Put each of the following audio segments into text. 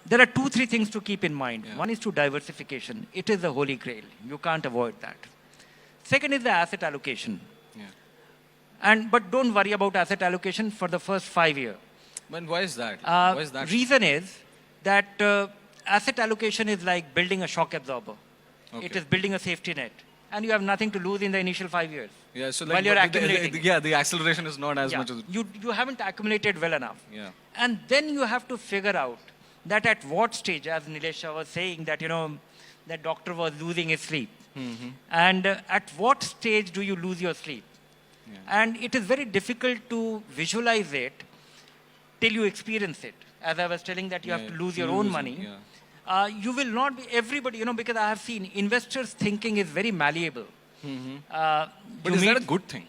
there are 2-3 things to keep in mind. Yeah. One is to diversification. It is the holy grail. You can't avoid that. Second is the asset allocation. Yeah. But don't worry about asset allocation for the first 5 years. But why is that? Why is that? Reason is that asset allocation is like building a shock absorber. Okay. It is building a safety net. And you have nothing to lose in the initial 5 years. Yeah, so while you're accumulating. The acceleration is not as much as... You haven't accumulated well enough. Yeah. And then you have to figure out that at what stage, as Nilesha was saying, that, that doctor was losing his sleep. Mm-hmm. And at what stage do you lose your sleep? Yeah. And it is very difficult to visualize it till you experience it. As I was telling that you have to lose your own money. Yeah. You will not be, everybody, because I have seen investors' thinking is very malleable. Mm-hmm. But is that a good thing?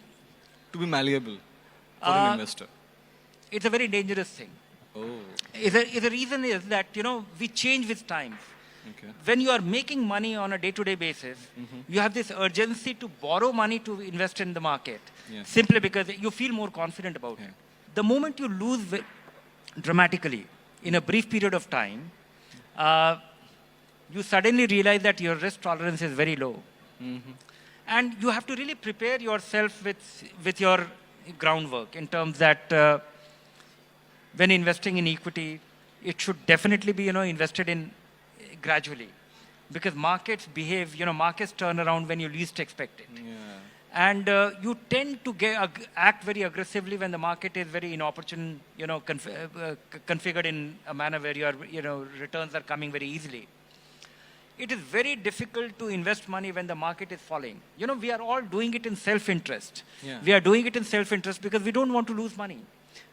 To be malleable for an investor? It's a very dangerous thing. Oh. The reason is that, we change with time. Okay. When you are making money on a day-to-day basis, you have this urgency to borrow money to invest in the market. Yeah. Simply because you feel more confident about it. The moment you lose dramatically in a brief period of time, you suddenly realize that your risk tolerance is very low. Mm-hmm. And you have to really prepare yourself with your groundwork in terms that when investing in equity, it should definitely be invested in gradually. Because markets behave, markets turn around when you least expect it. Yeah. And you tend to act very aggressively when the market is very inopportune, configured in a manner where your returns are coming very easily. It is very difficult to invest money when the market is falling. We are all doing it in self-interest. Yeah. We are doing it in self-interest because we don't want to lose money.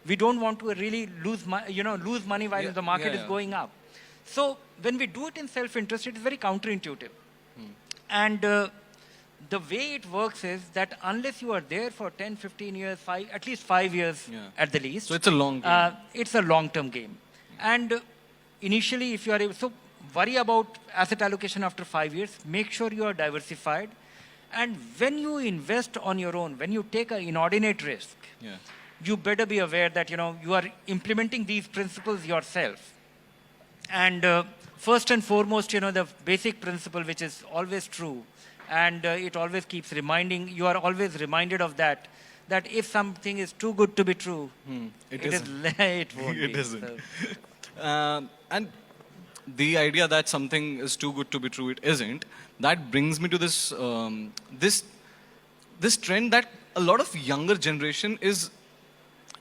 We don't want to really lose money while the market is going up. So when we do it in self-interest, it is very counterintuitive. And the way it works is that unless you are there for 10, 15 years, at least 5 years at the least. So it's a long game. It's a long-term game. And initially, if you are able, so worry about asset allocation after 5 years. Make sure you are diversified. And when you invest on your own, when you take an inordinate risk, you better be aware that you are implementing these principles yourself. And first and foremost, the basic principle, which is always true, and it always keeps reminding, you are always reminded of that if something is too good to be true, it won't be. It isn't. And the idea that something is too good to be true, it isn't, that brings me to this, this trend that a lot of younger generation is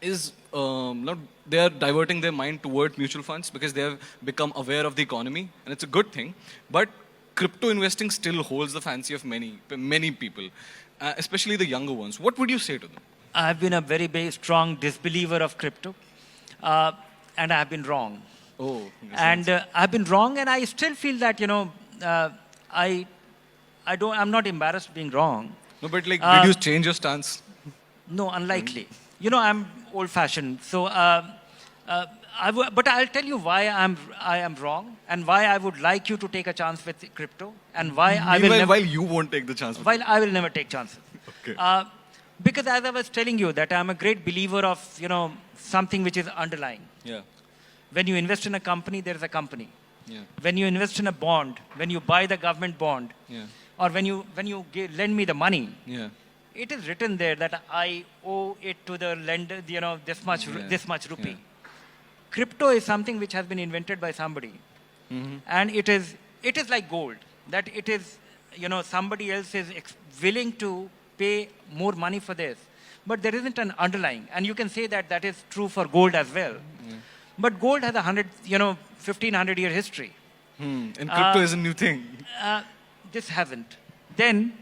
they are diverting their mind toward mutual funds because they have become aware of the economy, and it's a good thing. But crypto investing still holds the fancy of many people, especially the younger ones. What would you say to them? I've been a very strong disbeliever of crypto, and I've been wrong. Oh, and I've been wrong, and I still feel that I'm not embarrassed being wrong. No, but did you change your stance? No, unlikely. I'm old-fashioned, so but I'll tell you why I am wrong, and why I would like you to take a chance with crypto, and why I will never. While you won't take the chance. While I will never take chances. Okay. Because as I was telling you, that I'm a great believer of something which is underlying. Yeah. When you invest in a company, there is a company. Yeah. When you invest in a bond, when you buy the government bond, or when you lend me the money. Yeah. It is written there that I owe it to the lender, this much rupee. Yeah. Crypto is something which has been invented by somebody. And it is like gold, that it is, somebody else is willing to pay more money for this. But there isn't an underlying. And you can say that is true for gold as well. But gold has 1,500-year history. And crypto is a new thing. This hasn't. Then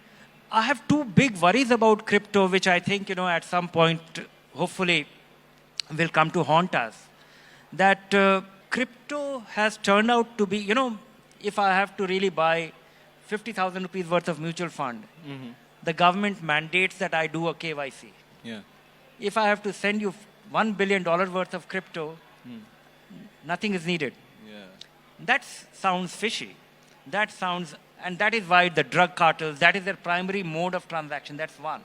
I have two big worries about crypto, which I think, at some point, hopefully, will come to haunt us. That crypto has turned out to be, if I have to really buy 50,000 rupees worth of mutual fund, the government mandates that I do a KYC. Yeah. If I have to send you $1 billion worth of crypto, nothing is needed. Yeah. That sounds fishy. And that is why the drug cartels, that is their primary mode of transaction. That's one.